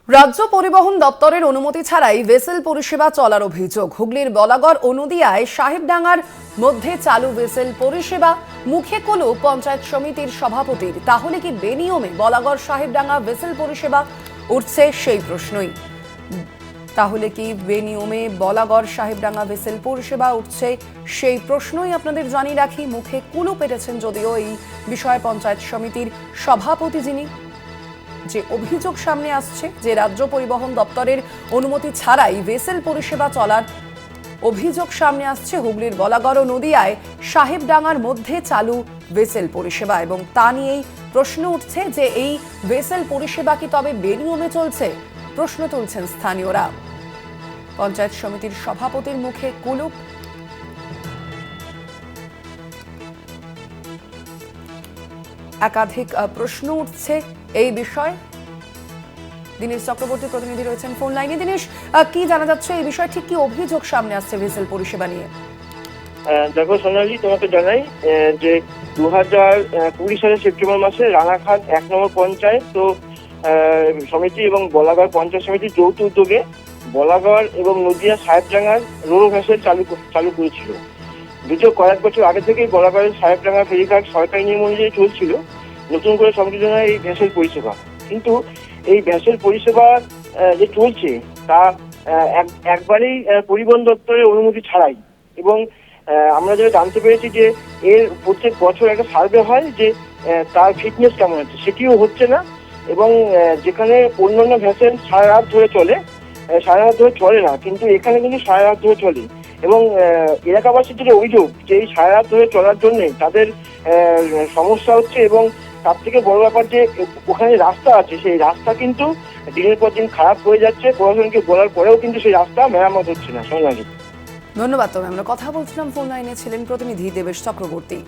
রাজ্য পরিবহন দপ্তরের অনুমতি ছাড়াই ভেসেল পরিষেবা চলার অভিযোগ। হুগলির বলাগড় ও নদিয়ায় সাহেবডাঙ্গার মধ্যে চালু ভেসেল পরিষেবা মুখে কলু পঞ্চায়েত সমিতির সভাপতির। তাহলে কি বেনিয়মে বলাগড় সাহেবডাঙ্গা ভেসেল পরিষেবা? উঠছে সেই প্রশ্নই। তাহলে কি বেনিয়মে বলাগড় সাহেবডাঙ্গা ভেসেল পরিষেবা? উঠছে সেই প্রশ্নই। আপনাদের জানিয়ে রাখি, মুখে কুলু পেটেছেন যদিও এই বিষয়ে পঞ্চায়েত সমিতির সভাপতি, যিনি যে অভিযোগ সামনে আসছে যে রাজ্য পরিবহন দপ্তরের অনুমতি ছাড়াই ভেসেল পরিষেবা চলার অভিযোগ সামনে আসছে হুগলির বলাগড় ও নদিয়ায় সাহেবডাঙ্গার মধ্যে চালু ভেসেল পরিষেবা, এবং তা নিয়েই প্রশ্ন উঠছে যে এই ভেসেল পরিষেবা কি তবে বেনিয়মে চলছে? প্রশ্ন তুলছেন স্থানীয়রা। পঞ্চায়েত সমিতির সভাপতির মুখে কুলুপ। একাধিক প্রশ্ন উঠছে এই বিষয়ে। দীনেশ চক্রবর্তী প্রতিনিধি রয়েছেন ফোন লাইনে। দীনেশ, কি জানা যাচ্ছে এই বিষয়ে? ঠিক কি অভিযোগ সামনে আসছে ভেসেল পরিষেবা নিয়ে? দেখো সোনালী, তোমাকে জানাই যে 2020 সালের সেপ্টেম্বর মাসে রানাঘাট 1 নম্বর পঞ্চায়েত তো সমিতি এবং বলাগড় পঞ্চায়েত সমিতির যৌথ উদ্যোগে বলাগড় এবং নদিয়া সাহেবডাঙ্গার রোরো ভেসেল চালু করেছিল। যদিও কয়েক বছর আগে থেকেই বলাগড়ের সাহেবডাঙ্গা ফেরিঘাট সরকারি নিয়ম অনুযায়ী চলছিল, নতুন করে সমিতি এই ভেসেল পরিষেবা। কিন্তু এই ভেসেল পরিষেবা যে চলছে তা একবারেই পরিবহন দপ্তরের অনুমতি ছাড়াই, এবং আমরা যেটা জানতে পেরেছি যে এর প্রত্যেক বছর একটা সার্ভে হয় যে তার ফিটনেস কেমন আছে, সেটিও হচ্ছে না। এবং যেখানে অন্যান্য ভেসেল সারা রাত ধরে চলে, সারা রাত ধরে চলে না, কিন্তু এখানে কিন্তু সারা রাত ধরে চলে। এবং এলাকাবাসীর যেটা অভিযোগ যে এই সারা রাত ধরে চলার জন্য তাদের সমস্যা হচ্ছে, এবং তার থেকে বড় ব্যাপার যে ওখানে রাস্তা আছে, সেই রাস্তা কিন্তু দিনের পর দিন খারাপ হয়ে যাচ্ছে। প্রশাসনকে বলার পরেও কিন্তু সেই রাস্তা মেরামত হচ্ছে না। সোনালী, ধন্যবাদ। তবে আমরা কথা বলছিলাম, ফোন লাইনে ছিলেন প্রতিনিধি দেবেশ চক্রবর্তী।